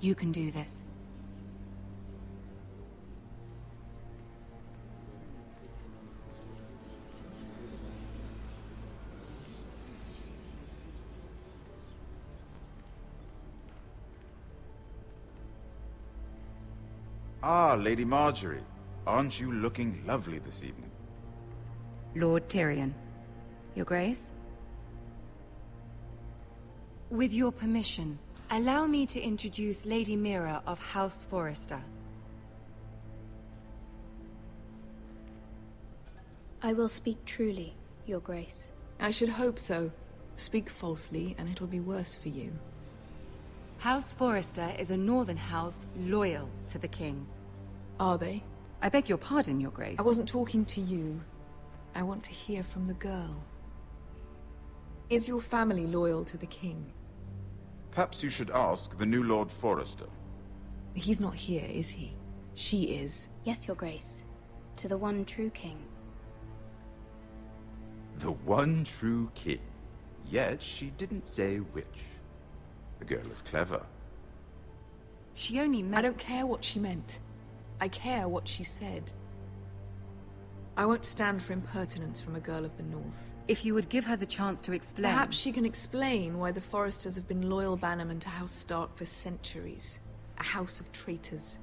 You can do this. Ah, Lady Marjorie. Aren't you looking lovely this evening? Lord Tyrion. Your Grace? With your permission, allow me to introduce Lady Mira of House Forrester. I will speak truly, Your Grace. I should hope so. Speak falsely, and it'll be worse for you. House Forrester is a northern house loyal to the king. Are they? I beg your pardon, Your Grace. I wasn't talking to you. I want to hear from the girl. Is your family loyal to the king? Perhaps you should ask the new Lord Forrester. He's not here, is he? She is. Yes, Your Grace. To the one true king. The one true king. Yet she didn't say which. The girl is clever. She only meant... I don't care what she meant. I care what she said. I won't stand for impertinence from a girl of the North. If you would give her the chance to explain... Perhaps she can explain why the Forresters have been loyal bannermen to House Stark for centuries. A house of traitors.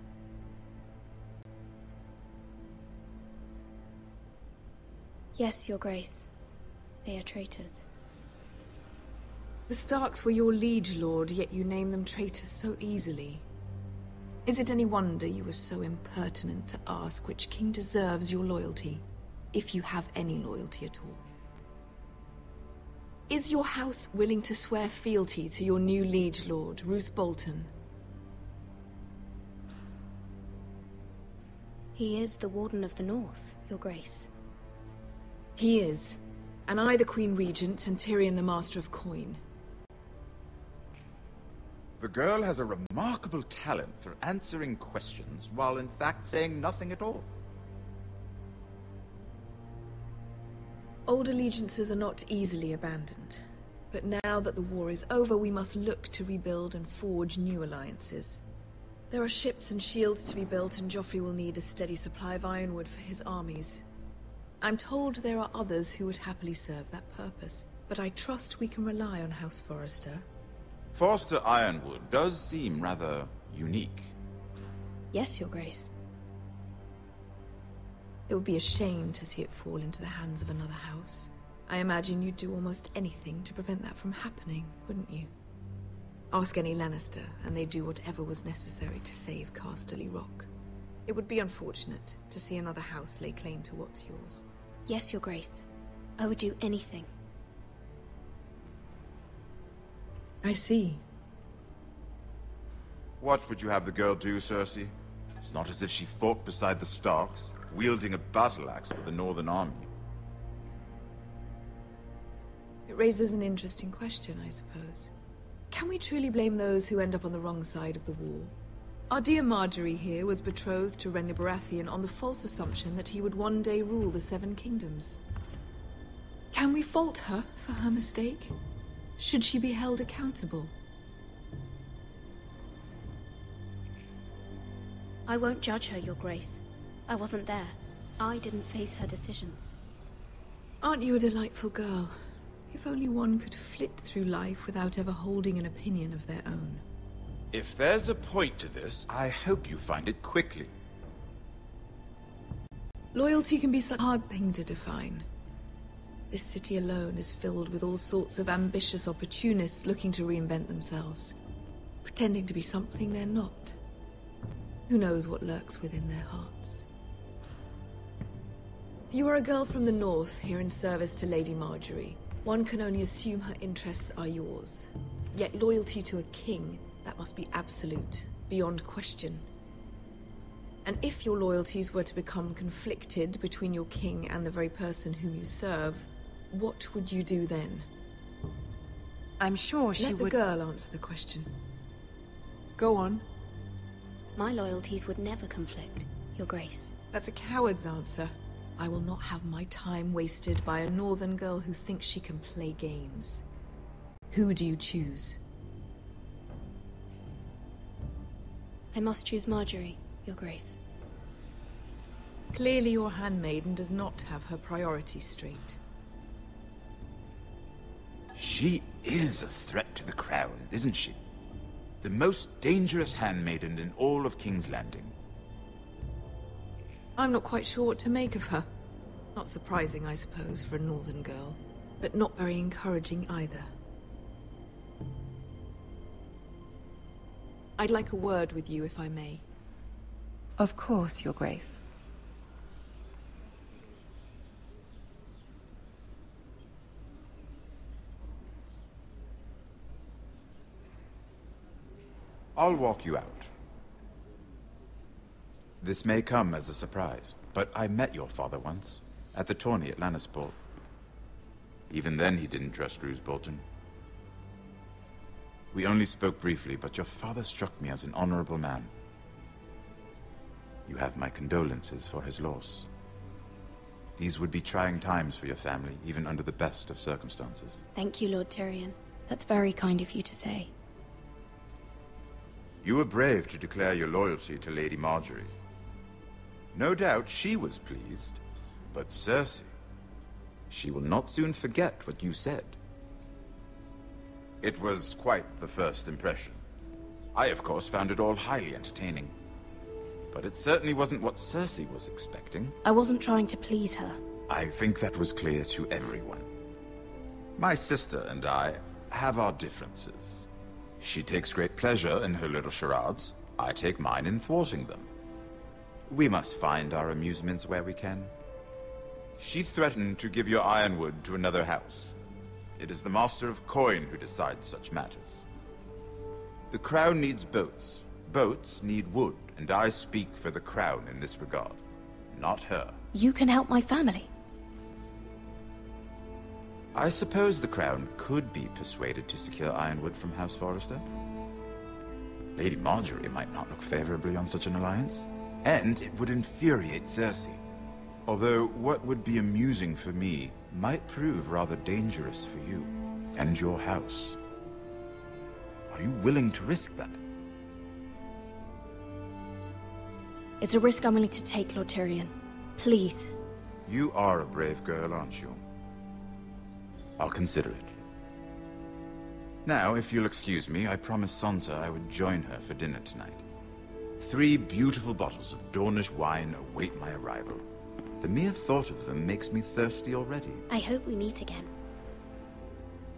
Yes, Your Grace. They are traitors. The Starks were your liege lord, yet you name them traitors so easily. Is it any wonder you were so impertinent to ask which king deserves your loyalty, if you have any loyalty at all? Is your house willing to swear fealty to your new liege lord, Roose Bolton? He is the Warden of the North, Your Grace. He is. And I the Queen Regent, and Tyrion the Master of Coin. The girl has a remarkable talent for answering questions while in fact saying nothing at all. Old allegiances are not easily abandoned. But now that the war is over, we must look to rebuild and forge new alliances. There are ships and shields to be built, and Joffrey will need a steady supply of ironwood for his armies. I'm told there are others who would happily serve that purpose, but I trust we can rely on House Forrester. Forster Ironwood does seem rather unique. Yes, Your Grace. It would be a shame to see it fall into the hands of another house. I imagine you'd do almost anything to prevent that from happening, wouldn't you? Ask any Lannister, and they'd do whatever was necessary to save Casterly Rock. It would be unfortunate to see another house lay claim to what's yours. Yes, Your Grace. I would do anything. I see. What would you have the girl do, Cersei? It's not as if she fought beside the Starks, wielding a battle axe for the Northern Army. It raises an interesting question, I suppose. Can we truly blame those who end up on the wrong side of the war? Our dear Marjorie here was betrothed to Renly Baratheon on the false assumption that he would one day rule the Seven Kingdoms. Can we fault her for her mistake? Should she be held accountable? I won't judge her, Your Grace. I wasn't there. I didn't face her decisions. Aren't you a delightful girl? If only one could flit through life without ever holding an opinion of their own. If there's a point to this, I hope you find it quickly. Loyalty can be such a hard thing to define. This city alone is filled with all sorts of ambitious opportunists looking to reinvent themselves, pretending to be something they're not. Who knows what lurks within their hearts? You are a girl from the North, here in service to Lady Marjorie. One can only assume her interests are yours. Yet loyalty to a king, that must be absolute, beyond question. And if your loyalties were to become conflicted between your king and the very person whom you serve, what would you do then? I'm sure she would... Let the girl answer the question. Go on. My loyalties would never conflict, Your Grace. That's a coward's answer. I will not have my time wasted by a northern girl who thinks she can play games. Who do you choose? I must choose Marjorie, Your Grace. Clearly your handmaiden does not have her priorities straight. She is a threat to the crown, isn't she? The most dangerous handmaiden in all of King's Landing. I'm not quite sure what to make of her. Not surprising, I suppose, for a northern girl, but not very encouraging either. I'd like a word with you, if I may. Of course, Your Grace. I'll walk you out. This may come as a surprise, but I met your father once, at the tourney at Lannisport. Even then he didn't trust Roose Bolton. We only spoke briefly, but your father struck me as an honorable man. You have my condolences for his loss. These would be trying times for your family, even under the best of circumstances. Thank you, Lord Tyrion. That's very kind of you to say. You were brave to declare your loyalty to Lady Marjorie. No doubt she was pleased, but Cersei, she will not soon forget what you said. It was quite the first impression. I, of course, found it all highly entertaining. But it certainly wasn't what Cersei was expecting. I wasn't trying to please her. I think that was clear to everyone. My sister and I have our differences. She takes great pleasure in her little charades. I take mine in thwarting them. We must find our amusements where we can. She threatened to give your Ironwood to another house. It is the Master of Coin who decides such matters. The Crown needs boats. Boats need wood, and I speak for the Crown in this regard, not her. You can help my family. I suppose the Crown could be persuaded to secure Ironwood from House Forrester. Lady Marjorie might not look favorably on such an alliance, and it would infuriate Cersei. Although what would be amusing for me might prove rather dangerous for you and your house. Are you willing to risk that? It's a risk I'm willing to take, Lord Tyrion. Please. You are a brave girl, aren't you? I'll consider it. Now, if you'll excuse me, I promised Sansa I would join her for dinner tonight. 3 beautiful bottles of Dornish wine await my arrival. The mere thought of them makes me thirsty already. I hope we meet again.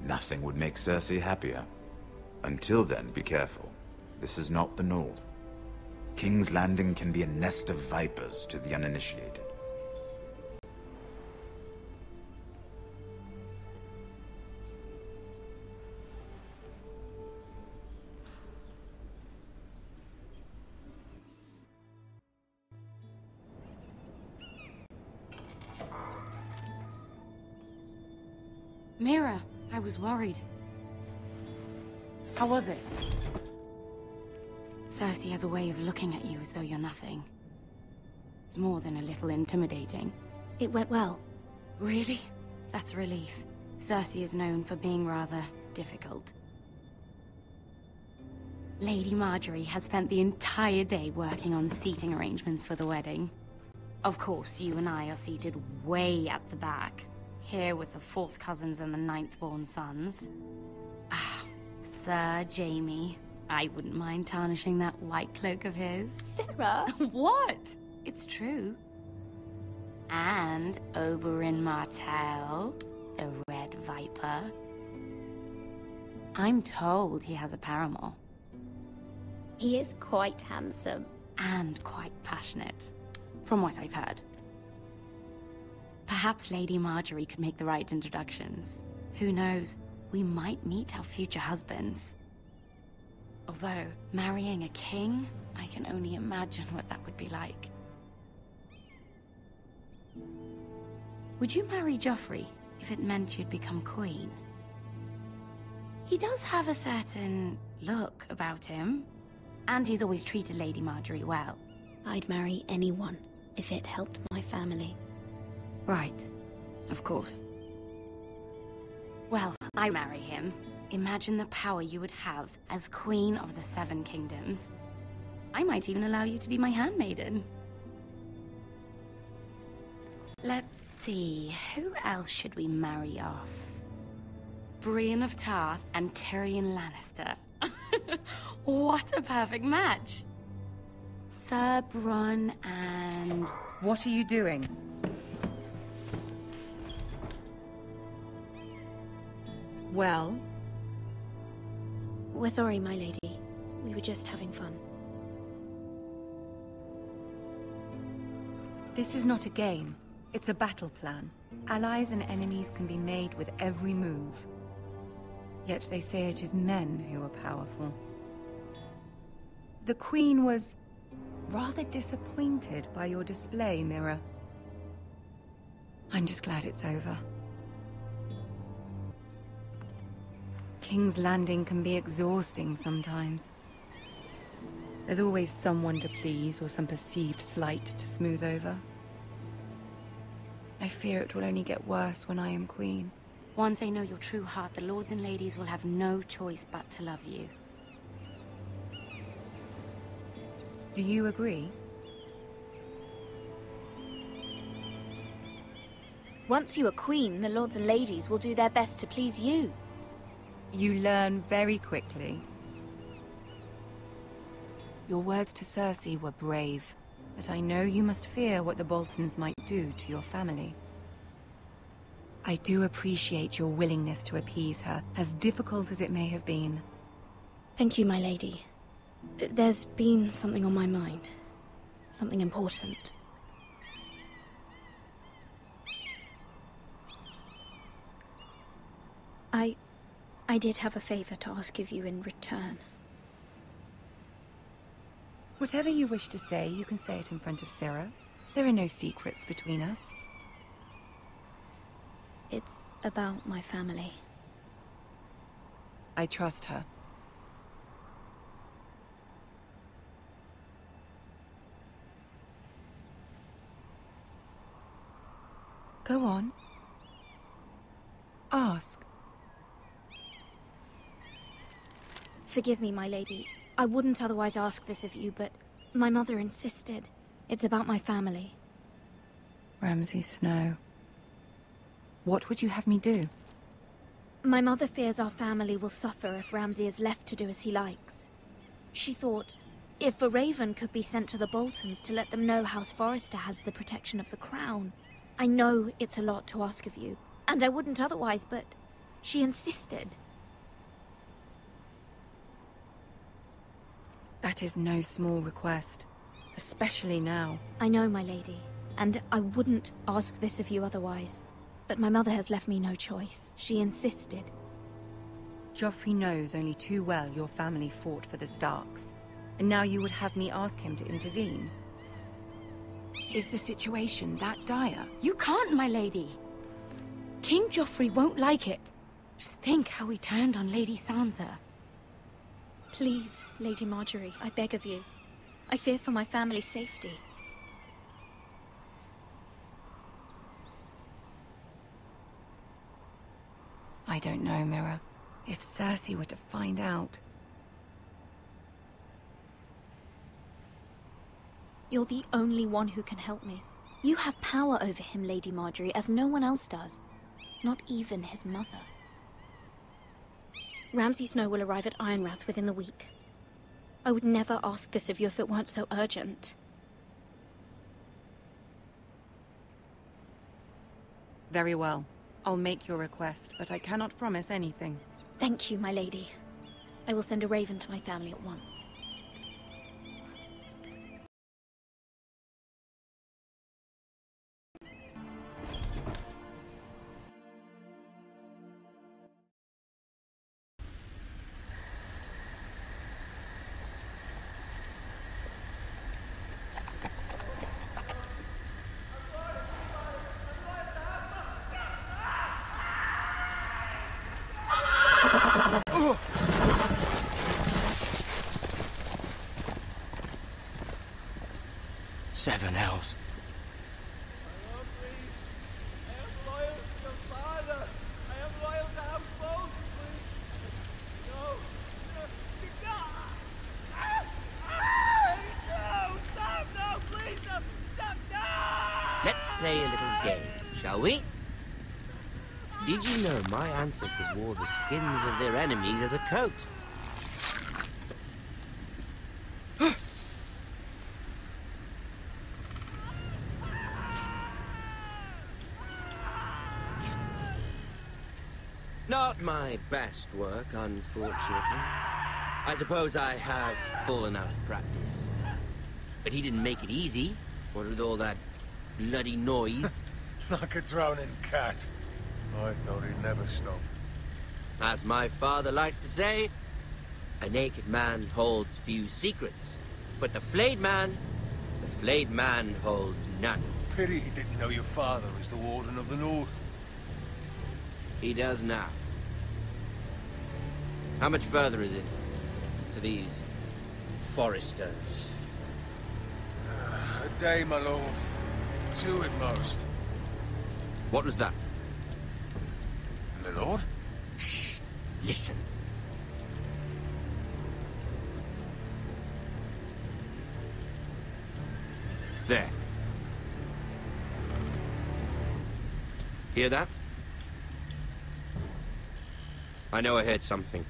Nothing would make Cersei happier. Until then, be careful. This is not the North. King's Landing can be a nest of vipers to the uninitiated. Mira, I was worried. How was it? Cersei has a way of looking at you as though you're nothing. It's more than a little intimidating. It went well. Really? That's a relief. Cersei is known for being rather difficult. Lady Marjorie has spent the entire day working on seating arrangements for the wedding. Of course, you and I are seated way at the back. Here with the 4th cousins and the 9th-born sons. Ah, Sir Jaime. I wouldn't mind tarnishing that white cloak of his. Sarah! What? It's true. And Oberyn Martell, the Red Viper. I'm told he has a paramour. He is quite handsome. And quite passionate, from what I've heard. Perhaps Lady Marjorie could make the right introductions. Who knows? We might meet our future husbands. Although, marrying a king, I can only imagine what that would be like. Would you marry Joffrey if it meant you'd become queen? He does have a certain look about him, and he's always treated Lady Marjorie well. I'd marry anyone if it helped my family. Right, of course. Well, I marry him. Imagine the power you would have as Queen of the 7 Kingdoms. I might even allow you to be my handmaiden. Let's see, who else should we marry off? Brienne of Tarth and Tyrion Lannister. What a perfect match! Sir Bronn and... What are you doing? Well? We're sorry, my lady. We were just having fun. This is not a game. It's a battle plan. Allies and enemies can be made with every move. Yet they say it is men who are powerful. The Queen was rather disappointed by your display, Mira. I'm just glad it's over. King's Landing can be exhausting sometimes. There's always someone to please or some perceived slight to smooth over. I fear it will only get worse when I am queen. Once they know your true heart, the lords and ladies will have no choice but to love you. Do you agree? Once you are queen, the lords and ladies will do their best to please you. You learn very quickly. Your words to Cersei were brave, but I know you must fear what the Boltons might do to your family. I do appreciate your willingness to appease her, as difficult as it may have been. Thank you, my lady. There's been something on my mind. Something important. I did have a favor to ask of you in return. Whatever you wish to say, you can say it in front of Sarah. There are no secrets between us. It's about my family. I trust her. Go on. Ask. Forgive me, my lady. I wouldn't otherwise ask this of you, but my mother insisted. It's about my family. Ramsay Snow. What would you have me do? My mother fears our family will suffer if Ramsay is left to do as he likes. She thought, if a raven could be sent to the Boltons to let them know House Forrester has the protection of the crown. I know it's a lot to ask of you, and I wouldn't otherwise, but she insisted. That is no small request, especially now. I know, my lady, and I wouldn't ask this of you otherwise. But my mother has left me no choice. She insisted. Joffrey knows only too well your family fought for the Starks, and now you would have me ask him to intervene. Is the situation that dire? You can't, my lady. King Joffrey won't like it. Just think how he turned on Lady Sansa. Please, Lady Margaery, I beg of you. I fear for my family's safety. I don't know, Mira. If Cersei were to find out... You're the only one who can help me. You have power over him, Lady Margaery, as no one else does. Not even his mother. Ramsay Snow will arrive at Ironrath within the week. I would never ask this of you if it weren't so urgent. Very well. I'll make your request, but I cannot promise anything. Thank you, my lady. I will send a raven to my family at once. Seven Hells. play a little game, shall we? Did you know my ancestors wore the skins of their enemies as a coat? Not my best work, unfortunately. I suppose I have fallen out of practice. But he didn't make it easy, what with all that bloody noise. Like a drowning cat. I thought he'd never stop. As my father likes to say, a naked man holds few secrets. But the flayed man holds none. Pity he didn't know your father was the Warden of the North. He does now. How much further is it to these Forresters? A day, my lord. 2 at most. What was that? My lord? Shh! Listen. There. Hear that? I know I heard something.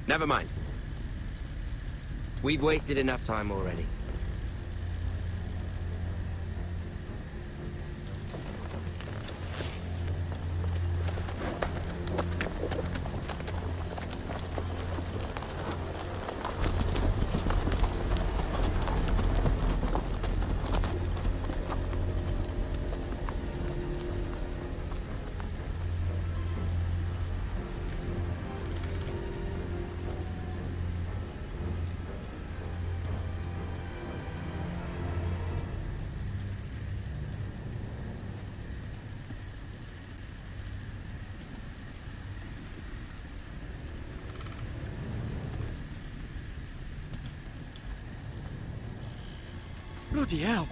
Never mind. We've wasted enough time already. Bloody hell.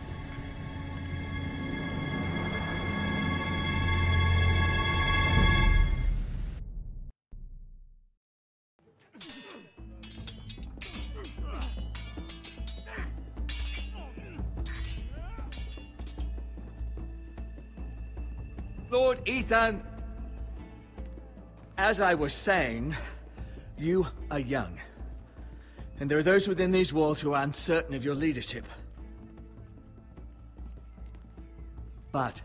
Lord Ethan, as I was saying, you are young. And there are those within these walls who are uncertain of your leadership. But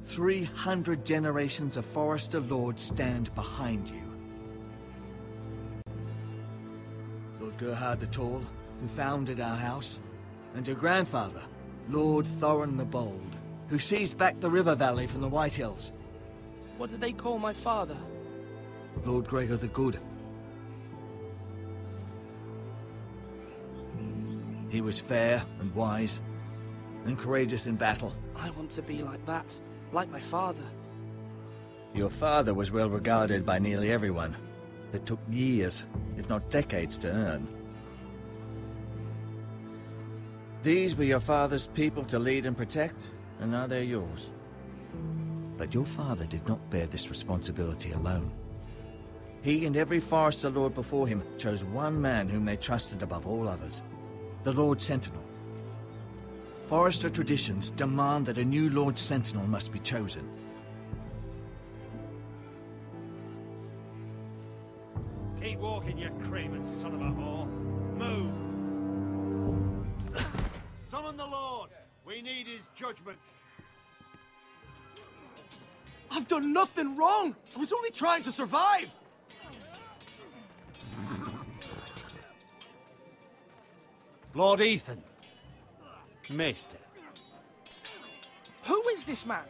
300 generations of Forrester lords stand behind you. Lord Gerhard the Tall, who founded our house, and your grandfather, Lord Thorin the Bold, who seized back the river valley from the White Hills. What did they call my father? Lord Gregor the Good. He was fair and wise, and courageous in battle. I want to be like that, like my father. Your father was well regarded by nearly everyone. It took years, if not decades, to earn. These were your father's people to lead and protect, and now they're yours. But your father did not bear this responsibility alone. He and every Forrester Lord before him chose one man whom they trusted above all others, the Lord Sentinel. Forrester traditions demand that a new Lord Sentinel must be chosen. Keep walking, you craven son of a whore. Move! Summon the Lord! We need his judgment. I've done nothing wrong! I was only trying to survive! Lord Ethan. Maester. Who is this man?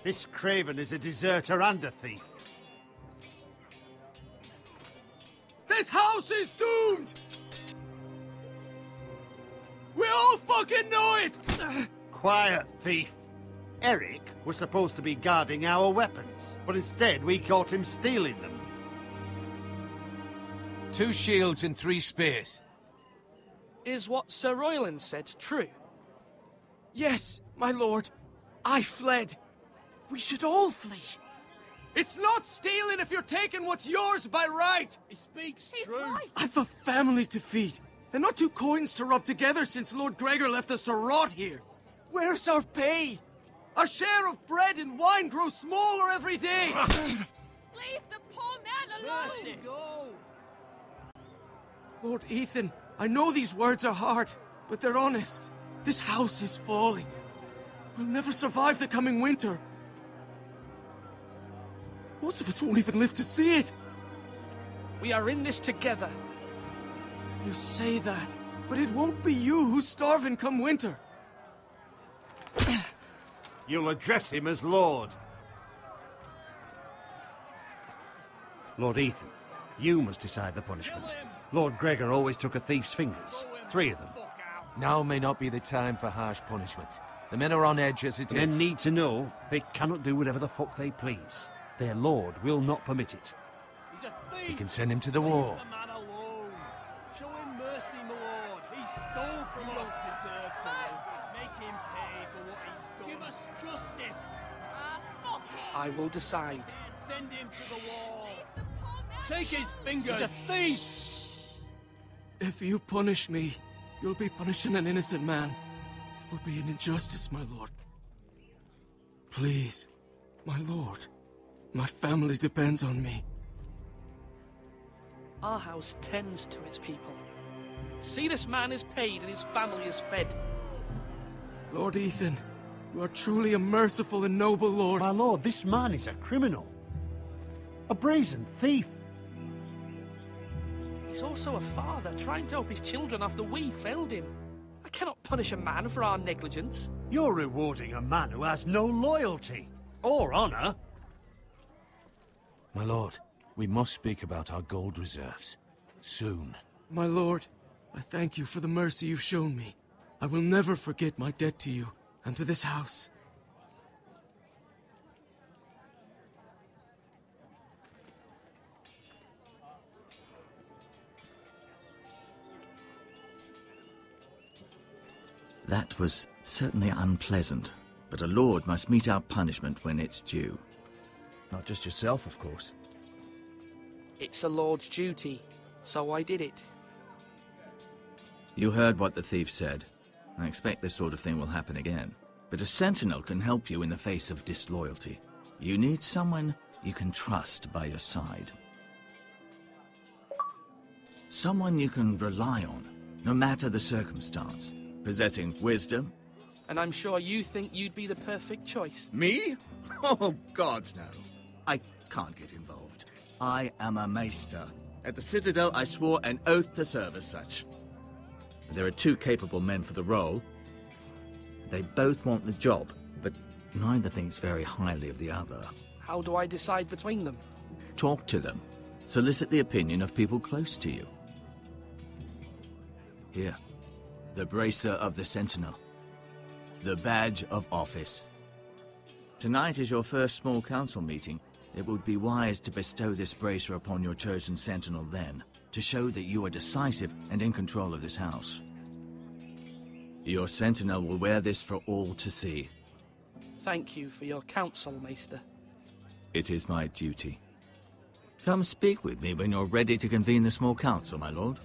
This craven is a deserter and a thief. This house is doomed! We all fucking know it! Quiet, thief. Eric was supposed to be guarding our weapons, but instead we caught him stealing them. 2 shields and 3 spears. Is what Sir Royland said true? Yes, my lord. I fled. We should all flee. It's not stealing if you're taking what's yours by right! He speaks true. I've a family to feed, and not two coins to rub together since Lord Gregor left us to rot here. Where's our pay? Our share of bread and wine grows smaller every day! Leave the poor man alone! Mercy, go! Lord Ethan, I know these words are hard, but they're honest. This house is falling. We'll never survive the coming winter. Most of us won't even live to see it. We are in this together. You say that, but it won't be you who's starving come winter. You'll address him as Lord. Lord Ethan, you must decide the punishment. Lord Gregor always took a thief's fingers. 3 of them. Now may not be the time for harsh punishment. The men are on edge as it is. Men need to know they cannot do whatever the fuck they please. Their lord will not permit it. He's a thief! We can send him to the war. Leave the man alone. Show him mercy, my lord. He stole from us. Deserve to live. Make him pay for what he's done. Give us justice. Fuck him! I will decide. Send him to the wall. Take his fingers. He's a thief. If you punish me, you'll be punishing an innocent man. It will be an injustice, my lord. Please, my lord. My family depends on me. Our house tends to its people. See, this man is paid and his family is fed. Lord Ethan, you are truly a merciful and noble lord. My lord, this man is a criminal. A brazen thief. He's also a father trying to help his children after we failed him. I cannot punish a man for our negligence. You're rewarding a man who has no loyalty or honor. My lord, we must speak about our gold reserves. Soon. My lord, I thank you for the mercy you've shown me. I will never forget my debt to you and to this house. That was certainly unpleasant, but a lord must meet our punishment when it's due. Not just yourself, of course. It's a lord's duty, so I did it. You heard what the thief said. I expect this sort of thing will happen again. But a sentinel can help you in the face of disloyalty. You need someone you can trust by your side. Someone you can rely on, no matter the circumstance. Possessing wisdom. And I'm sure you think you'd be the perfect choice. Me? Oh, gods no. I can't get involved. I am a maester. At the Citadel, I swore an oath to serve as such. There are 2 capable men for the role. They both want the job, but neither thinks very highly of the other. How do I decide between them? Talk to them. Solicit the opinion of people close to you. Here. The Bracer of the Sentinel. The Badge of Office. Tonight is your first small council meeting. It would be wise to bestow this bracer upon your chosen sentinel then, to show that you are decisive and in control of this house. Your sentinel will wear this for all to see. Thank you for your counsel, Maester. It is my duty. Come speak with me when you're ready to convene the small council, my lord.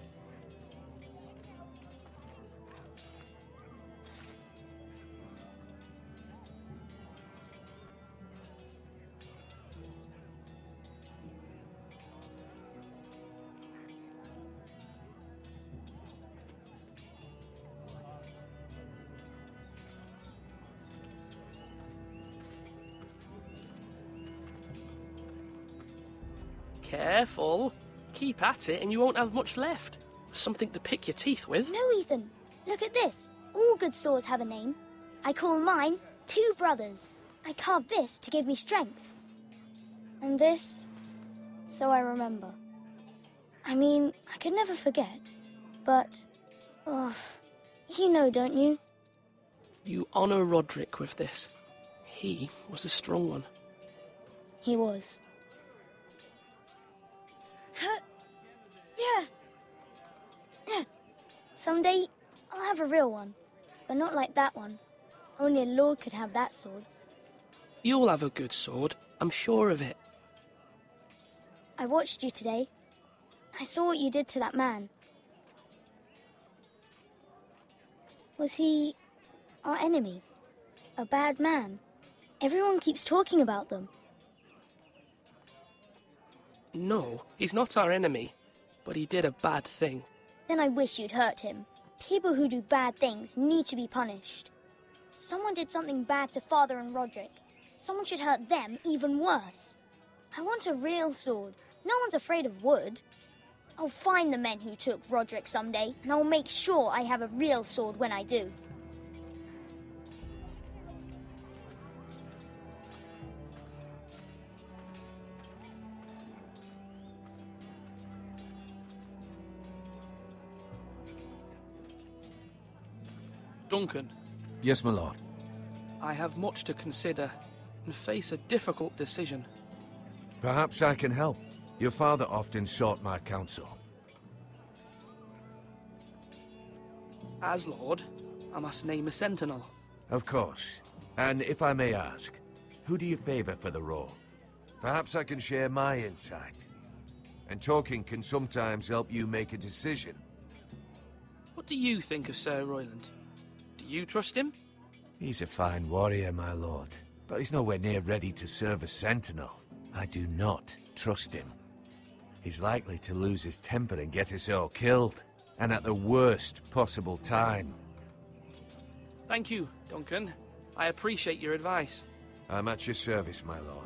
Careful. Keep at it and you won't have much left. Something to pick your teeth with. No, Ethan. Look at this. All good swords have a name. I call mine 2 Brothers. I carved this to give me strength. And this, so I remember. I mean, I could never forget. But, oh, you know, don't you? You honor Roderick with this. He was a strong one. He was. Yeah. Someday, I'll have a real one. But not like that one. Only a lord could have that sword. You'll have a good sword. I'm sure of it. I watched you today. I saw what you did to that man. Was he our enemy? A bad man? Everyone keeps talking about them. No, he's not our enemy, but he did a bad thing. Then I wish you'd hurt him. People who do bad things need to be punished. Someone did something bad to Father and Roderick. Someone should hurt them even worse. I want a real sword. No one's afraid of wood. I'll find the men who took Roderick someday, and I'll make sure I have a real sword when I do. Duncan. Yes, my lord. I have much to consider and face a difficult decision. Perhaps I can help. Your father often sought my counsel. As Lord, I must name a sentinel. Of course. And if I may ask, who do you favor for the role? Perhaps I can share my insight. And talking can sometimes help you make a decision. What do you think of Sir Royland? Do you trust him? He's a fine warrior, my lord. But he's nowhere near ready to serve as sentinel. I do not trust him. He's likely to lose his temper and get us all killed. And at the worst possible time. Thank you, Duncan. I appreciate your advice. I'm at your service, my lord.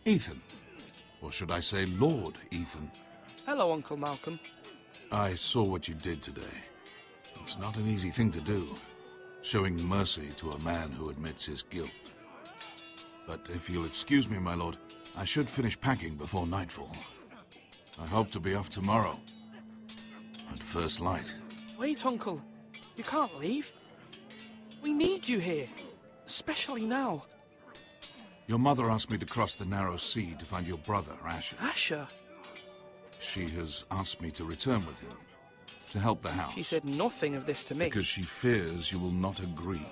Ethan. Or should I say Lord Ethan? Hello, Uncle Malcolm. I saw what you did today. It's not an easy thing to do, showing mercy to a man who admits his guilt. But if you'll excuse me, my lord, I should finish packing before nightfall. I hope to be off tomorrow, at first light. Wait, Uncle. You can't leave. We need you here, especially now. Your mother asked me to cross the narrow sea to find your brother, Asher. Asher? She has asked me to return with him, to help the house. She said nothing of this to me. Because she fears you will not agree.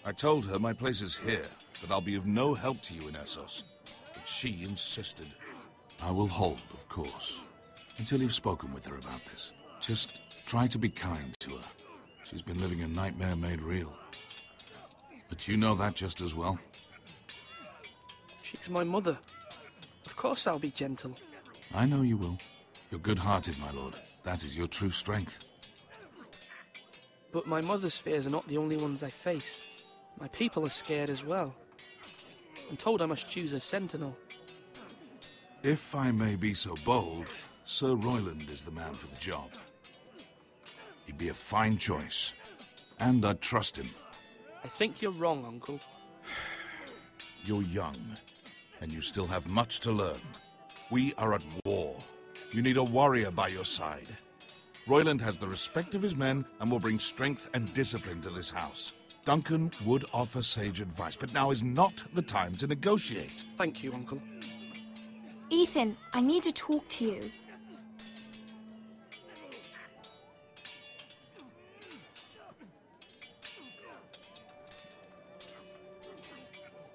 I told her my place is here, that I'll be of no help to you in Essos. But she insisted. I will hold, of course, until you've spoken with her about this. Just try to be kind to her. She's been living a nightmare made real. But you know that just as well. She's my mother. Of course I'll be gentle. I know you will. You're good-hearted, my lord. That is your true strength. But my mother's fears are not the only ones I face. My people are scared as well. I'm told I must choose a sentinel. If I may be so bold, Sir Royland is the man for the job. He'd be a fine choice, and I'd trust him. I think you're wrong, Uncle. You're young, and you still have much to learn. We are at war. You need a warrior by your side. Royland has the respect of his men and will bring strength and discipline to this house. Duncan would offer sage advice, but now is not the time to negotiate. Thank you, Uncle. Ethan, I need to talk to you.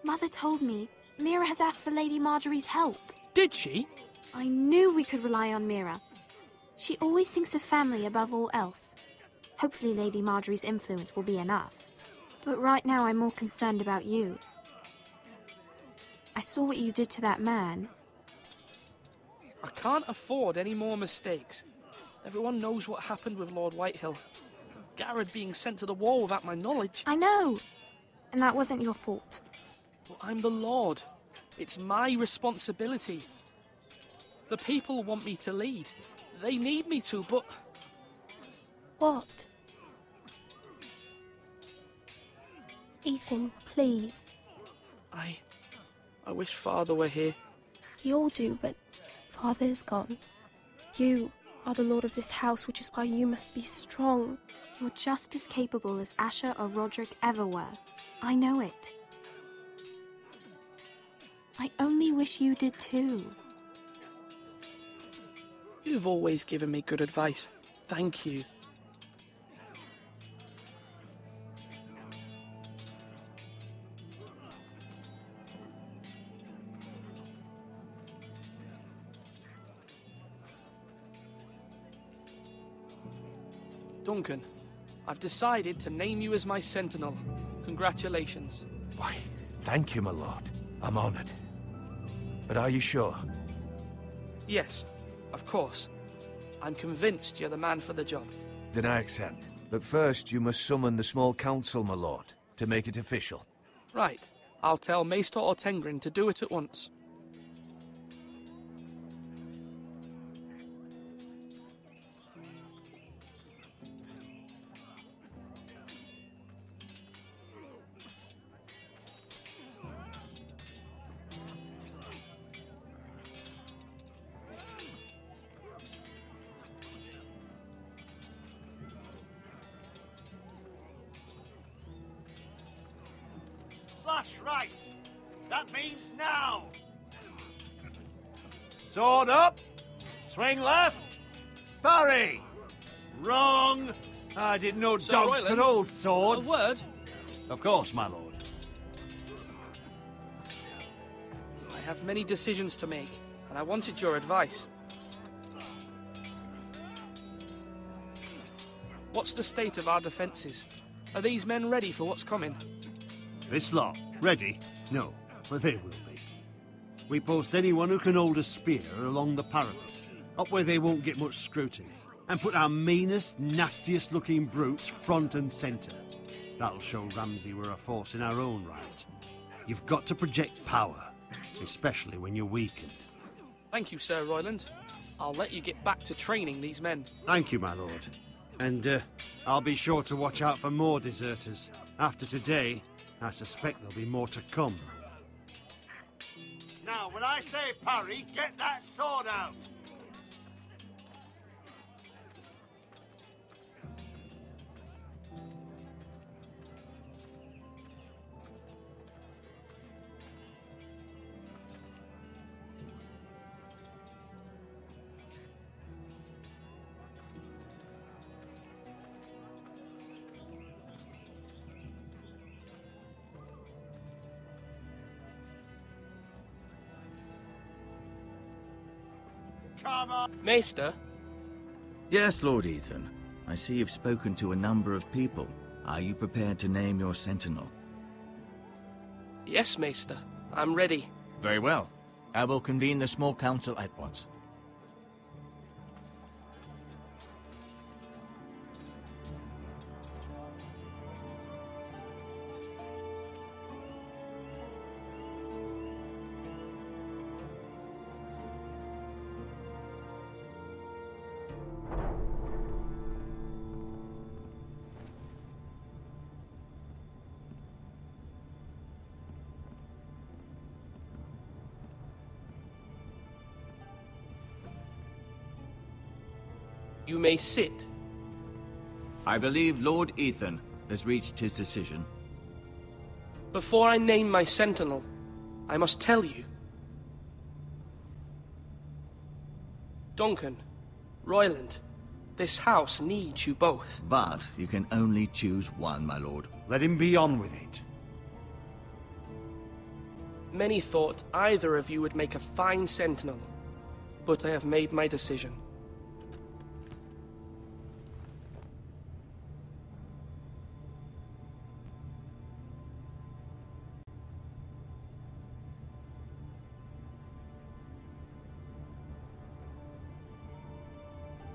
Mother told me Mira has asked for Lady Marjorie's help. Did she? I knew we could rely on Mira. She always thinks of family above all else. Hopefully Lady Marjorie's influence will be enough. But right now I'm more concerned about you. I saw what you did to that man. I can't afford any more mistakes. Everyone knows what happened with Lord Whitehill. Garrett being sent to the war without my knowledge. I know. And that wasn't your fault. Well, I'm the Lord. It's my responsibility. The people want me to lead. They need me to, but... What? Ethan, please. I wish Father were here. We all do, but Father is gone. You are the lord of this house, which is why you must be strong. You're just as capable as Asher or Roderick ever were. I know it. I only wish you did too. You've always given me good advice. Thank you. Duncan, I've decided to name you as my sentinel. Congratulations. Why, thank you, my lord. I'm honored. But are you sure? Yes, of course. I'm convinced you're the man for the job. Then I accept. But first, you must summon the small council, my lord, to make it official. Right. I'll tell Maester Ortengrin to do it at once. Slash right. That means now. Sword up. Swing left. Parry. Wrong. I didn't know Sir dogs Royland, could hold swords. A word? Of course, my lord. I have many decisions to make, and I wanted your advice. What's the state of our defences? Are these men ready for what's coming? This lot, ready? No, but they will be. We post anyone who can hold a spear along the parapet, up where they won't get much scrutiny, and put our meanest, nastiest looking brutes front and centre. That'll show Ramsay we're a force in our own right. You've got to project power, especially when you're weakened. Thank you, Sir Royland. I'll let you get back to training these men. Thank you, my lord. And I'll be sure to watch out for more deserters. After today, I suspect there'll be more to come. Now, when I say parry, get that sword out! Maester? Yes, Lord Ethan. I see you've spoken to a number of people. Are you prepared to name your sentinel? Yes, Maester. I'm ready. Very well. I will convene the small council at once. You may sit. I believe Lord Ethan has reached his decision. Before I name my sentinel, I must tell you. Duncan, Royland, this house needs you both. But you can only choose one, my lord. Let him be on with it. Many thought either of you would make a fine sentinel, but I have made my decision.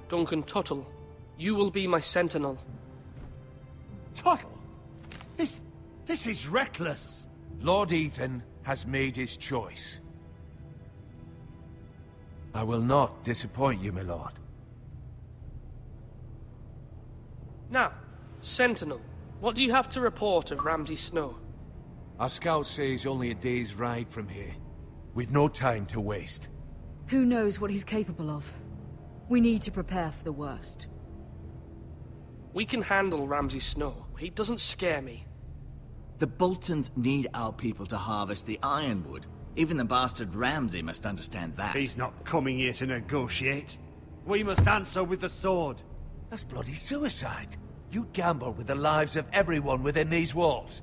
Duncan Tuttle, you will be my sentinel. Tuttle? This is reckless. Lord Ethan has made his choice. I will not disappoint you, my lord. Now, Sentinel, what do you have to report of Ramsay Snow? Our scouts say he's only a day's ride from here, with no time to waste. Who knows what he's capable of? We need to prepare for the worst. We can handle Ramsay Snow. He doesn't scare me. The Boltons need our people to harvest the ironwood. Even the bastard Ramsay must understand that. He's not coming here to negotiate. We must answer with the sword. That's bloody suicide. You gamble with the lives of everyone within these walls.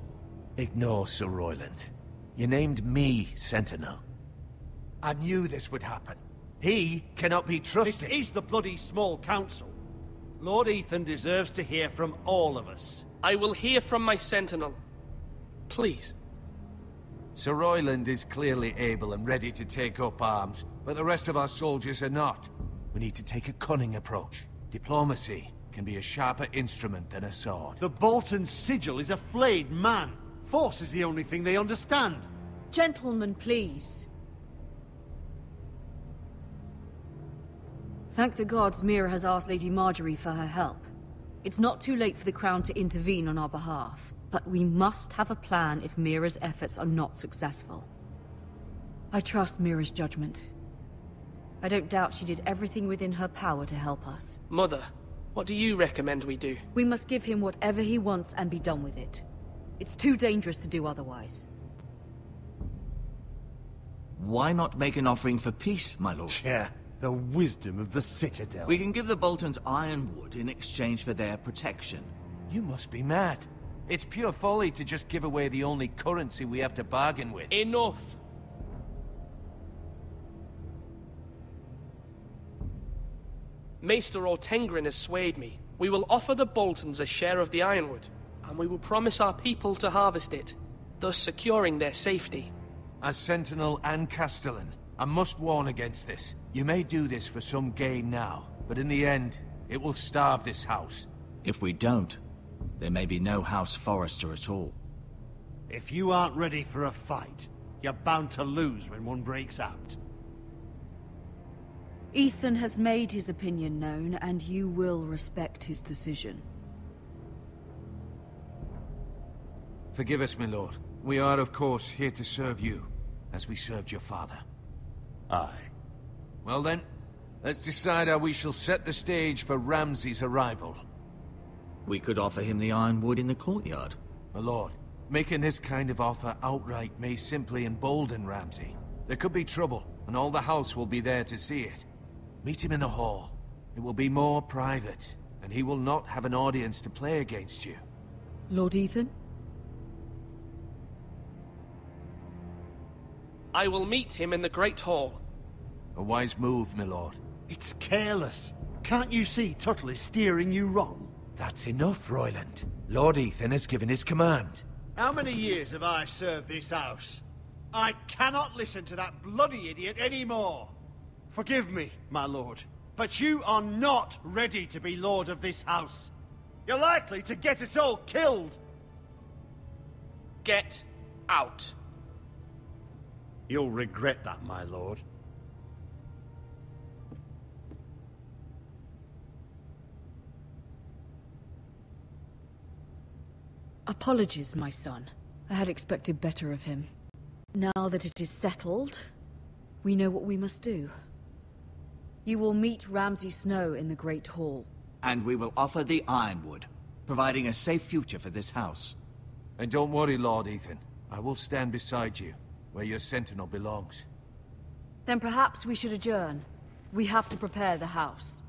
Ignore Sir Royland. You named me Sentinel. I knew this would happen. He cannot be trusted. This is the bloody small council. Lord Ethan deserves to hear from all of us. I will hear from my Sentinel. Please. Sir Royland is clearly able and ready to take up arms, but the rest of our soldiers are not. We need to take a cunning approach. Diplomacy can be a sharper instrument than a sword. The Bolton sigil is a flayed man. Force is the only thing they understand. Gentlemen, please. Thank the gods Mira has asked Lady Marjorie for her help. It's not too late for the Crown to intervene on our behalf, but we must have a plan if Mira's efforts are not successful. I trust Mira's judgment. I don't doubt she did everything within her power to help us. Mother, what do you recommend we do? We must give him whatever he wants and be done with it. It's too dangerous to do otherwise. Why not make an offering for peace, my lord? Yeah, the wisdom of the Citadel. We can give the Boltons ironwood in exchange for their protection. You must be mad. It's pure folly to just give away the only currency we have to bargain with. Enough! Maester Ortengrin has swayed me. We will offer the Boltons a share of the ironwood, and we will promise our people to harvest it, thus securing their safety. As Sentinel and Castellan, I must warn against this. You may do this for some gain now, but in the end, it will starve this house. If we don't, there may be no House Forrester at all. If you aren't ready for a fight, you're bound to lose when one breaks out. Ethan has made his opinion known, and you will respect his decision. Forgive us, my lord. We are, of course, here to serve you, as we served your father. Aye. Well then, let's decide how we shall set the stage for Ramsay's arrival. We could offer him the ironwood in the courtyard. My lord, making this kind of offer outright may simply embolden Ramsay. There could be trouble, and all the house will be there to see it. Meet him in the hall. It will be more private, and he will not have an audience to play against you. Lord Ethan? I will meet him in the Great Hall. A wise move, my lord. It's careless. Can't you see Tuttle is steering you wrong? That's enough, Royland. Lord Ethan has given his command. How many years have I served this house? I cannot listen to that bloody idiot anymore. Forgive me, my lord, but you are not ready to be lord of this house. You're likely to get us all killed. Get out. You'll regret that, my lord. Apologies, my son. I had expected better of him. Now that it is settled, we know what we must do. You will meet Ramsay Snow in the Great Hall. And we will offer the ironwood, providing a safe future for this house. And don't worry, Lord Ethan. I will stand beside you, where your sentinel belongs. Then perhaps we should adjourn. We have to prepare the house.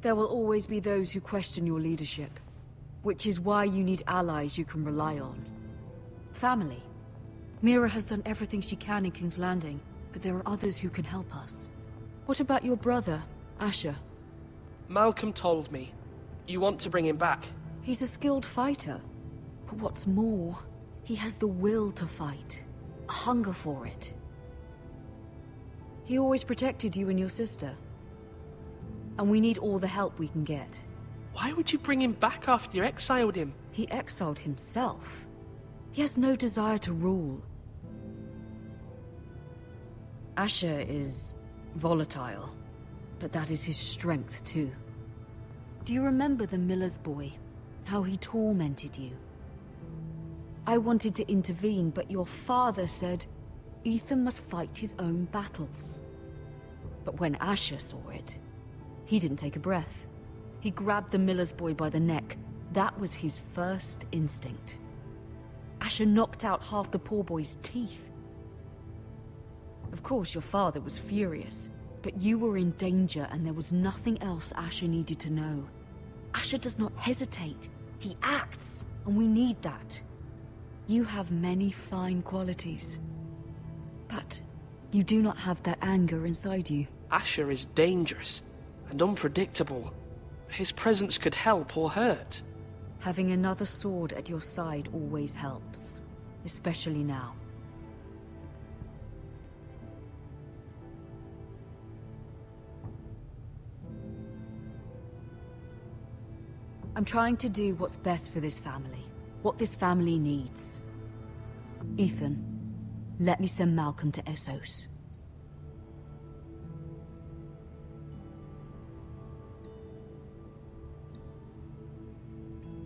There will always be those who question your leadership, which is why you need allies you can rely on. Family. Mira has done everything she can in King's Landing, but there are others who can help us. What about your brother, Asher? Malcolm told me. You want to bring him back? He's a skilled fighter. But what's more, he has the will to fight. A hunger for it. He always protected you and your sister. And we need all the help we can get. Why would you bring him back after you exiled him? He exiled himself. He has no desire to rule. Asher is volatile, but that is his strength too. Do you remember the miller's boy? How he tormented you? I wanted to intervene, but your father said Ethan must fight his own battles. But when Asher saw it, he didn't take a breath. He grabbed the miller's boy by the neck. That was his first instinct. Asher knocked out half the poor boy's teeth. Of course, your father was furious, but you were in danger and there was nothing else Asher needed to know. Asher does not hesitate. He acts, and we need that. You have many fine qualities, but you do not have that anger inside you. Asher is dangerous and unpredictable. His presence could help or hurt. Having another sword at your side always helps, especially now. I'm trying to do what's best for this family, what this family needs. Ethan, let me send Malcolm to Essos.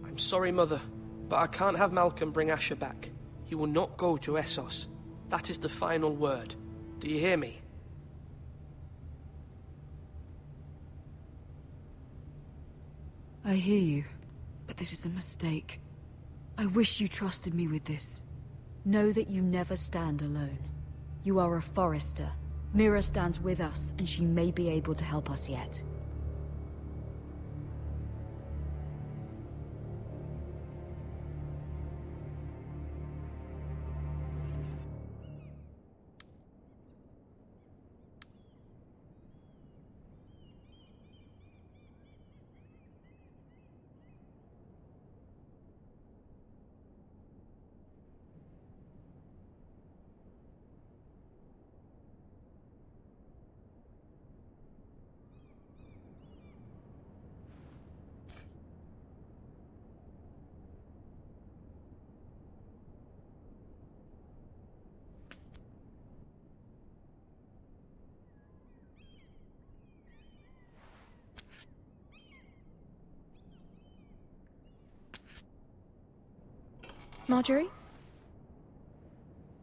I'm sorry, Mother, but I can't have Malcolm bring Asher back. He will not go to Essos. That is the final word. Do you hear me? I hear you, but this is a mistake. I wish you trusted me with this. Know that you never stand alone. You are a Forrester. Mira stands with us, and she may be able to help us yet. Marjorie?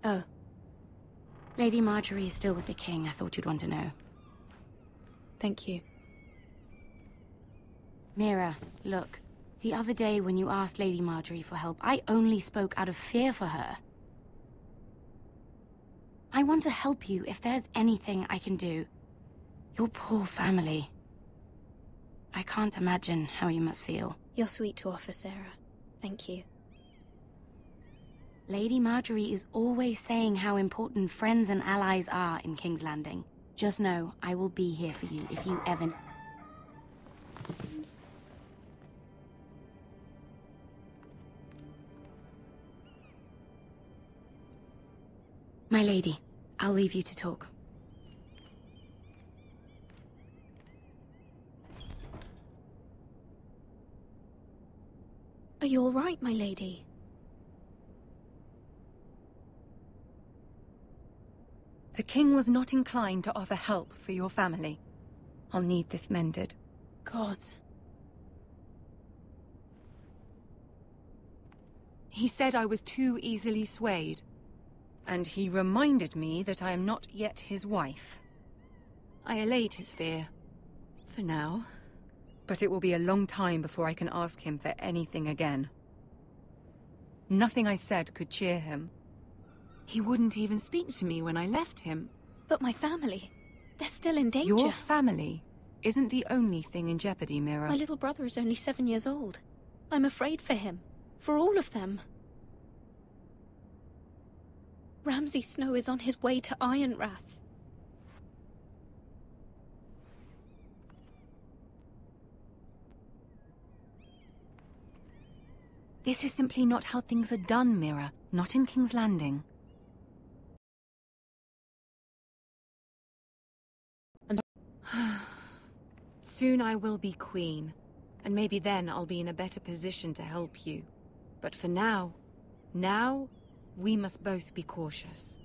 Oh. Lady Marjorie is still with the king. I thought you'd want to know. Thank you. Mira, look. The other day when you asked Lady Marjorie for help, I only spoke out of fear for her. I want to help you if there's anything I can do. Your poor family. I can't imagine how you must feel. You're sweet to offer, Sarah. Thank you. Lady Marjorie is always saying how important friends and allies are in King's Landing. Just know, I will be here for you if you ever... My lady, I'll leave you to talk. Are you all right, my lady? The king was not inclined to offer help for your family. I'll need this mended. Gods. He said I was too easily swayed. And he reminded me that I am not yet his wife. I allayed his fear. For now. But it will be a long time before I can ask him for anything again. Nothing I said could cheer him. He wouldn't even speak to me when I left him. But my family, they're still in danger. Your family isn't the only thing in jeopardy, Mira. My little brother is only 7 years old. I'm afraid for him. For all of them. Ramsay Snow is on his way to Ironrath. This is simply not how things are done, Mira. Not in King's Landing. Soon I will be queen, and maybe then I'll be in a better position to help you. But for now, we must both be cautious.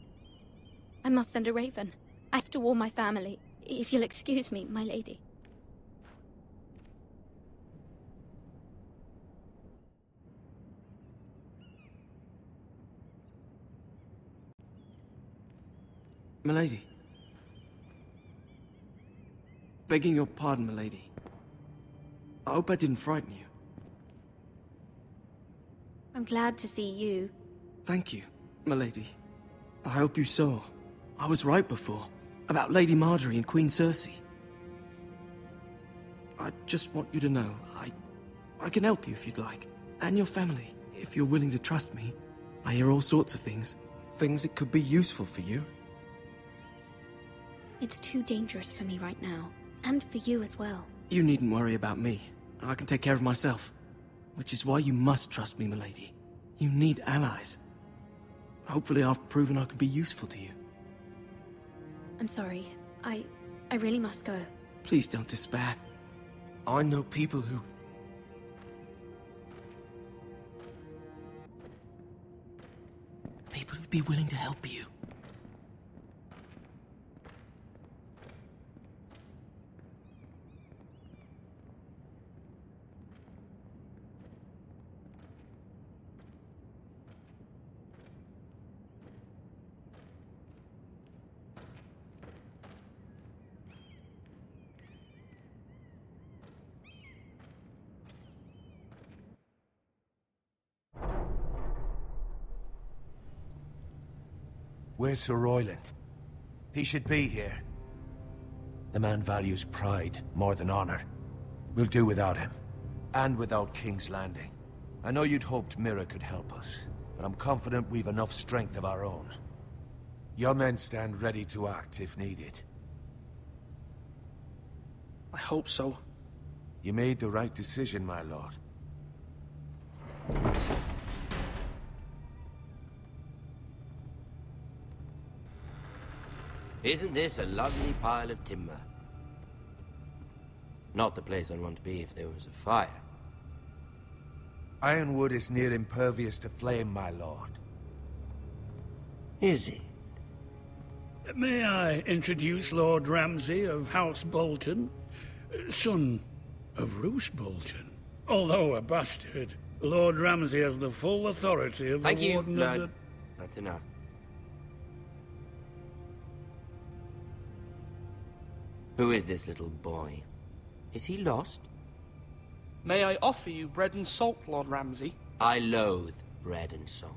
I must send a raven. I have to warn my family. If you'll excuse me, my lady. Milady. Begging your pardon, milady. I hope I didn't frighten you. I'm glad to see you. Thank you, milady. I hope you saw. I was right before, about Lady Marjorie and Queen Cersei. I just want you to know, I can help you if you'd like. And your family, if you're willing to trust me. I hear all sorts of things. Things that could be useful for you. It's too dangerous for me right now. And for you as well. You needn't worry about me. I can take care of myself. Which is why you must trust me, milady. You need allies. Hopefully I've proven I can be useful to you. I'm sorry. I really must go. Please don't despair. I know people who... People who'd be willing to help you. Where's Sir Royland? He should be here. The man values pride more than honor. We'll do without him. And without King's Landing. I know you'd hoped Mira could help us, but I'm confident we've enough strength of our own. Your men stand ready to act if needed. I hope so. You made the right decision, my lord. Isn't this a lovely pile of timber? Not the place I'd want to be if there was a fire. Ironwood is near impervious to flame, my lord. Is it? May I introduce Lord Ramsay of House Bolton, son of Roose Bolton. Although a bastard, Lord Ramsay has the full authority of Thank the you, Warden of the... That's enough. Who is this little boy? Is he lost? May I offer you bread and salt, Lord Ramsay? I loathe bread and salt.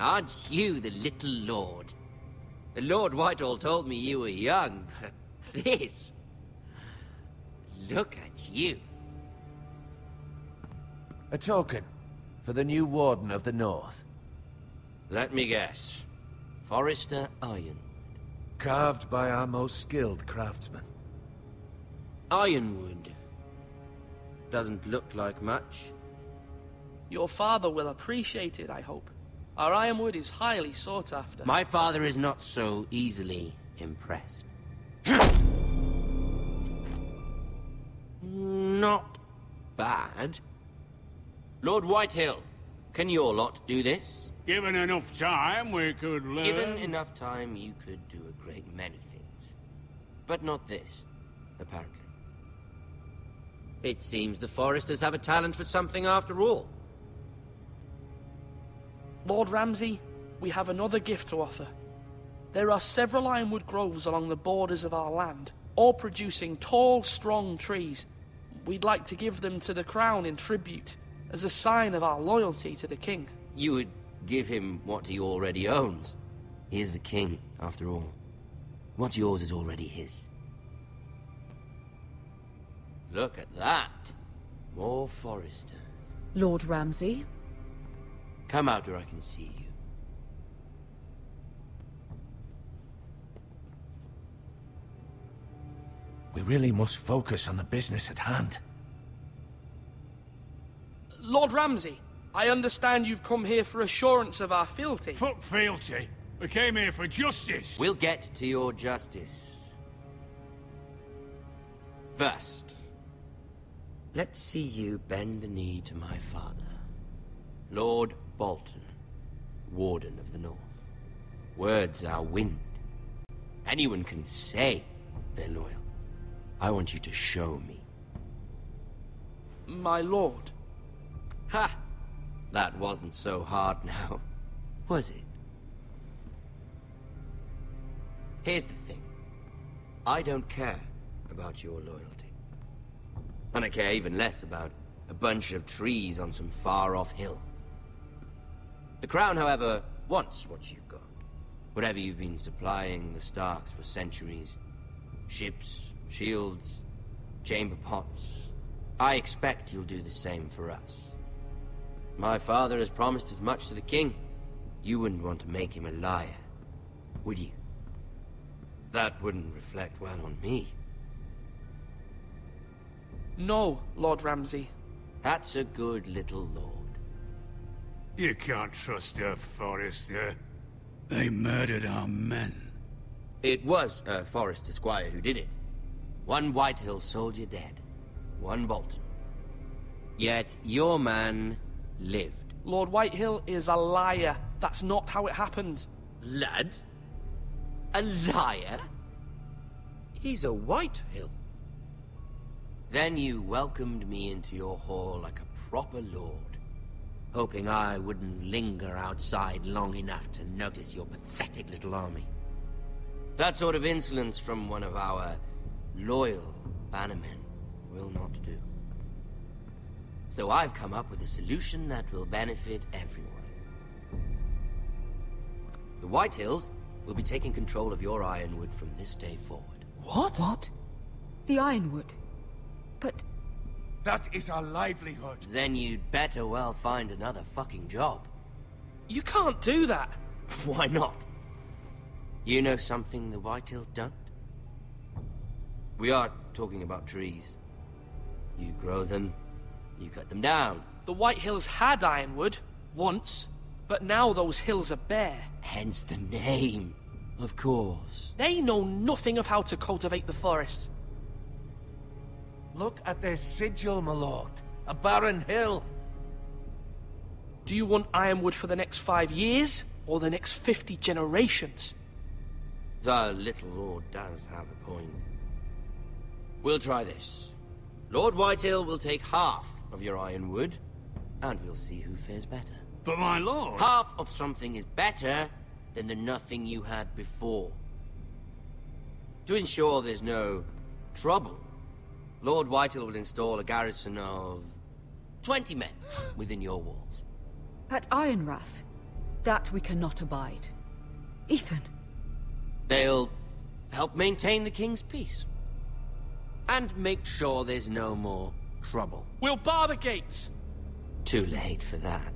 Aren't you the little lord? Lord Whitehall told me you were young, but this... Look at you. A token for the new Warden of the North. Let me guess. Forrester Ironwood. Carved by our most skilled craftsmen. Ironwood. Doesn't look like much. Your father will appreciate it, I hope. Our ironwood is highly sought after. My father is not so easily impressed. Not bad. Lord Whitehill, can your lot do this? Given enough time, we could learn... Given enough time, you could do a great many things. But not this, apparently. It seems the Foresters have a talent for something after all. Lord Ramsay, we have another gift to offer. There are several ironwood groves along the borders of our land, all producing tall, strong trees. We'd like to give them to the Crown in tribute, as a sign of our loyalty to the King. You would give him what he already owns. He is the king, after all. What's yours is already his. Look at that. More Foresters. Lord Ramsay? Come out where I can see you. We really must focus on the business at hand. Lord Ramsay, I understand you've come here for assurance of our fealty. Fuck fealty. We came here for justice. We'll get to your justice. First, let's see you bend the knee to my father, Lord Bolton, Warden of the North. Words are wind. Anyone can say they're loyal. I want you to show me. My lord. Ha! That wasn't so hard now, was it? Here's the thing. I don't care about your loyalty. And I care even less about a bunch of trees on some far-off hill. The Crown, however, wants what you've got. Whatever you've been supplying the Starks for centuries. Ships, shields, chamber pots. I expect you'll do the same for us. My father has promised as much to the king. You wouldn't want to make him a liar, would you? That wouldn't reflect well on me. No, Lord Ramsay. That's a good little lord. You can't trust her, Forrester. They murdered our men. It was a Forrester squire who did it. One Whitehill soldier dead. One Bolton. Yet your man lived. Lord Whitehill is a liar. That's not how it happened. Lad? A liar? He's a Whitehill. Then you welcomed me into your hall like a proper lord, hoping I wouldn't linger outside long enough to notice your pathetic little army. That sort of insolence from one of our loyal bannermen will not do. So I've come up with a solution that will benefit everyone. The Whitehills will be taking control of your Ironwood from this day forward. What? What? The Ironwood? But... That is our livelihood. Then you'd better well find another fucking job. You can't do that. Why not? You know something the Whitehills don't? We are talking about trees. You grow them, you cut them down. The Whitehills had Ironwood, once, but now those hills are bare. Hence the name, of course. They know nothing of how to cultivate the forest. Look at their sigil, my lord. A barren hill. Do you want Ironwood for the next 5 years, or the next 50 generations? The little lord does have a point. We'll try this. Lord Whitehill will take half of your Ironwood, and we'll see who fares better. But my lord... Half of something is better than the nothing you had before. To ensure there's no trouble, Lord Whitehill will install a garrison of 20 men within your walls. At Ironrath? That we cannot abide. Ethan. They'll help maintain the king's peace. And make sure there's no more trouble. We'll bar the gates! Too late for that.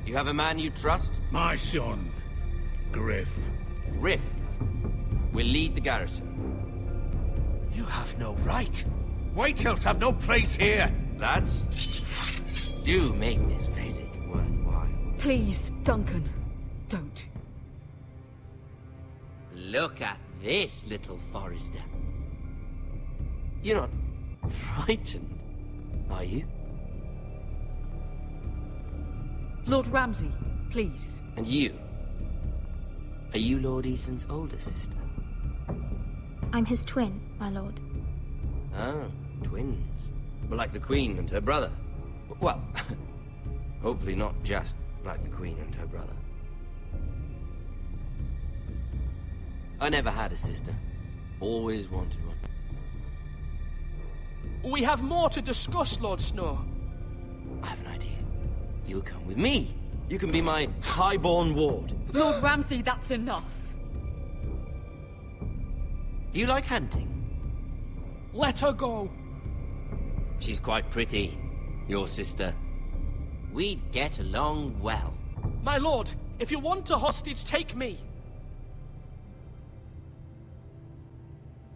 You have a man you trust? My son, Griff. Griff will lead the garrison. You have no right. Whitehills have no place here. Lads, do make this visit worthwhile. Please, Duncan, don't. Look at this, little Forrester. You're not frightened, are you? Lord Ramsay, please. And you? Are you Lord Ethan's older sister? I'm his twin, my lord. Oh, twins. Well, like the Queen and her brother. Well, hopefully not just like the Queen and her brother. I never had a sister. Always wanted one. We have more to discuss, Lord Snow. I have an idea. You'll come with me. You can be my highborn ward. Lord Ramsay, that's enough. Do you like hunting? Let her go. She's quite pretty, your sister. We'd get along well. My lord, if you want a hostage, take me.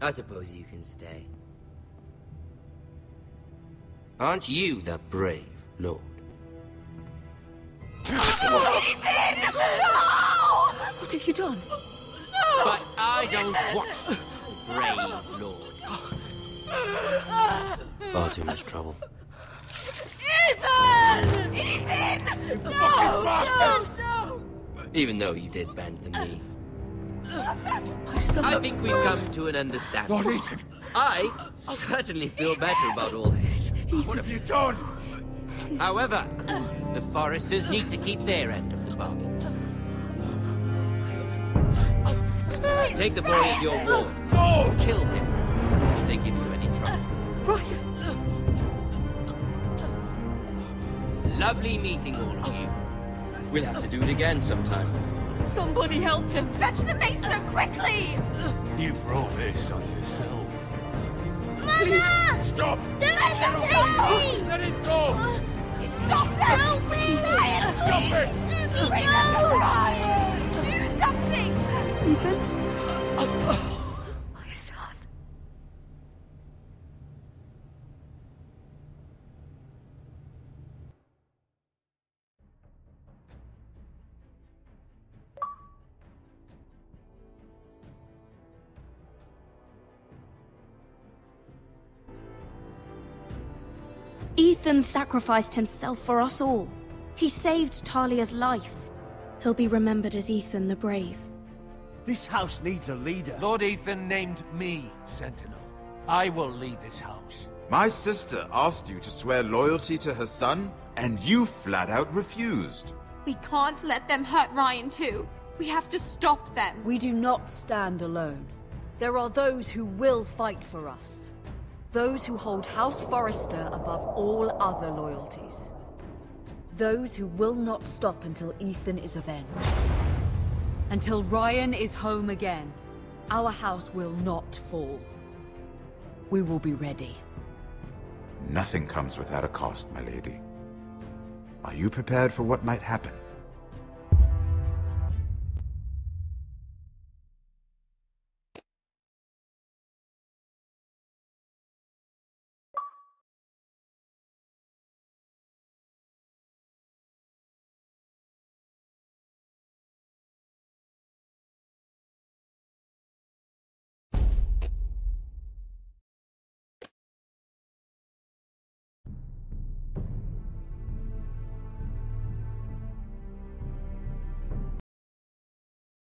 I suppose you can stay. Aren't you the brave lord? Ethan! No! What have you done? No! But I don't want brave lord. Far too much trouble. Ethan! Ethan! No! No! Even though you did bend the knee. My son. I think we've come to an understanding. Lord Ethan! I certainly feel better about all this. What have you done? However, the Foresters need to keep their end of the bargain. Take the boy as your ward. Kill him if they give you any trouble. Ryan! Lovely meeting all of you. We'll have to do it again sometime. Somebody help him! Fetch the maester quickly! You brought this on yourself. Mama! Stop! Don't let them take me! Let it go! Stop them! Help me! Ryan, Stop please! it! Let me Bring them to go! Ryan! Do something! Ethan? My son. Ethan sacrificed himself for us all. He saved Talia's life. He'll be remembered as Ethan the Brave. This house needs a leader. Lord Ethan named me Sentinel. I will lead this house. My sister asked you to swear loyalty to her son, and you flat out refused. We can't let them hurt Ryan too. We have to stop them. We do not stand alone. There are those who will fight for us. Those who hold House Forrester above all other loyalties. Those who will not stop until Ethan is avenged. Until Ryan is home again, our house will not fall. We will be ready. Nothing comes without a cost, my lady. Are you prepared for what might happen?